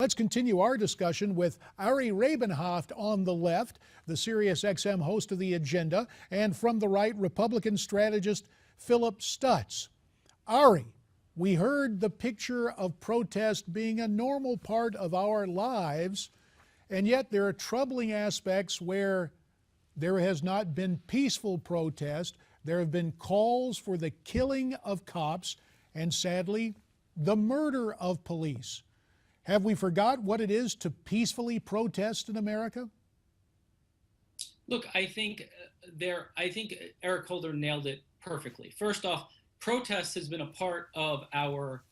Let's continue our discussion with Ari Rabin-Havt on the left, the SiriusXM host of The Agenda, and from the right, Republican strategist Phillip Stutts. Ari, we heard the picture of protest being a normal part of our lives, and yet there are troubling aspects where there has not been peaceful protest. There have been calls for the killing of cops and, sadly, the murder of police. Have we forgot what it is to peacefully protest in America? Look, I think Eric Holder nailed it perfectly. First off, protest has been a part of our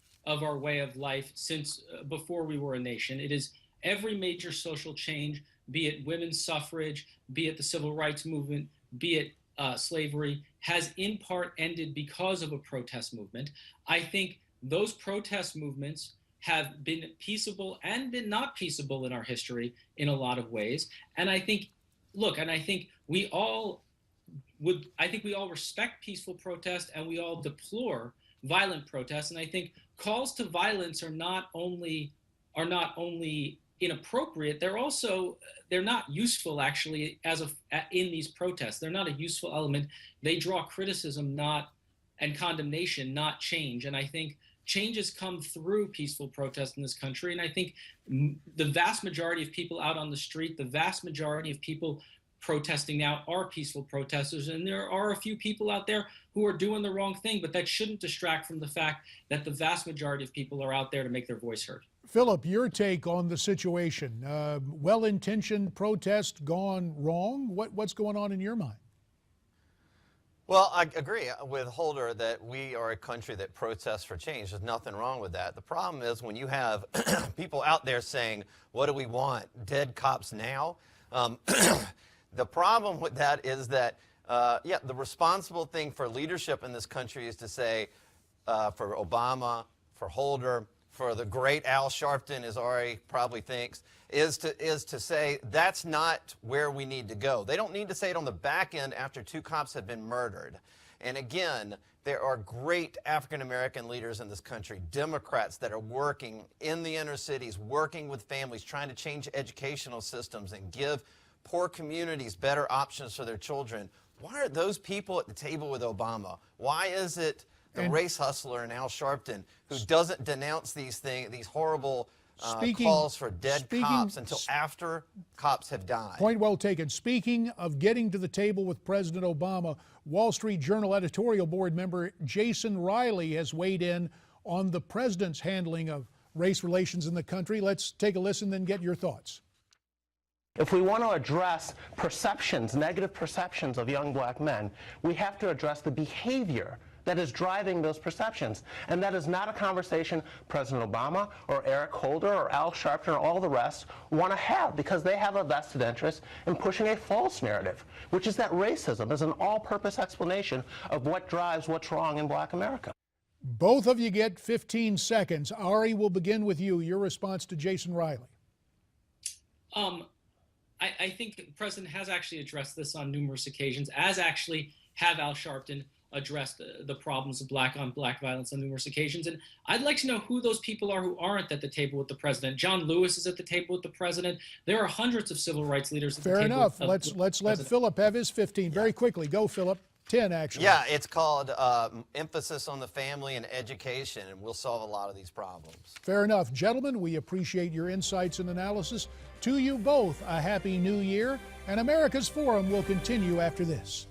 way of life since before we were a nation. It is every major social change, be it women's suffrage, be it the civil rights movement, be it slavery, has in part ended because of a protest movement. I think those protest movements have been peaceable and been not peaceable in our history in a lot of ways. And I think, we all respect peaceful protest and we all deplore violent protests. And I think calls to violence are not only inappropriate, they're not useful actually in these protests. They're not a useful element. They draw criticism and condemnation, not change. And I think changes come through peaceful protest in this country. And I think the vast majority of people out on the street, the vast majority of people protesting now are peaceful protesters. And there are a few people out there who are doing the wrong thing, but that shouldn't distract from the fact that the vast majority of people are out there to make their voice heard. Phillip, your take on the situation. Well-intentioned protest gone wrong? What's going on in your mind? Well, I agree with Holder that we are a country that protests for change. There's nothing wrong with that. The problem is when you have people out there saying, what do we want? Dead cops now? The problem with that is that, the responsible thing for leadership in this country is to say, for Obama, for Holder, for the great Al Sharpton, as Ari probably thinks, is to say that's not where we need to go. They don't need to say it on the back end after 2 cops have been murdered. And again, there are great African-American leaders in this country, Democrats that are working in the inner cities, working with families, trying to change educational systems and give poor communities better options for their children. Why are those people at the table with Obama? Why is it the race hustler and Al Sharpton who doesn't denounce these horrible calls for dead cops until after cops have died? Point well taken. Speaking of getting to the table with President Obama, Wall Street Journal editorial board member Jason Riley has weighed in on the president's handling of race relations in the country. Let's take a listen, then get your thoughts. If we want to address perceptions, negative perceptions of young black men, we have to address the behavior that is driving those perceptions. And that is not a conversation President Obama or Eric Holder or Al Sharpton or all the rest want to have, because they have a vested interest in pushing a false narrative, which is that racism is an all-purpose explanation of what drives what's wrong in black America. Both of you get 15 seconds. Ari, we'll begin with you. Your response to Jason Riley. I think the president has actually addressed this on numerous occasions, as actually have Al Sharpton addressed the problems of black-on-black violence on numerous occasions. And I'd like to know who those people are who aren't at the table with the president. John Lewis is at the table with the president. There are hundreds of civil rights leaders at the table. Fair enough. Let's let Phillip have his 15. Very quickly. Go, Phillip. 10, actually. Yeah, it's called emphasis on the family and education, and we'll solve a lot of these problems. Fair enough. Gentlemen, we appreciate your insights and analysis. To you both, a happy new year, and America's Forum will continue after this.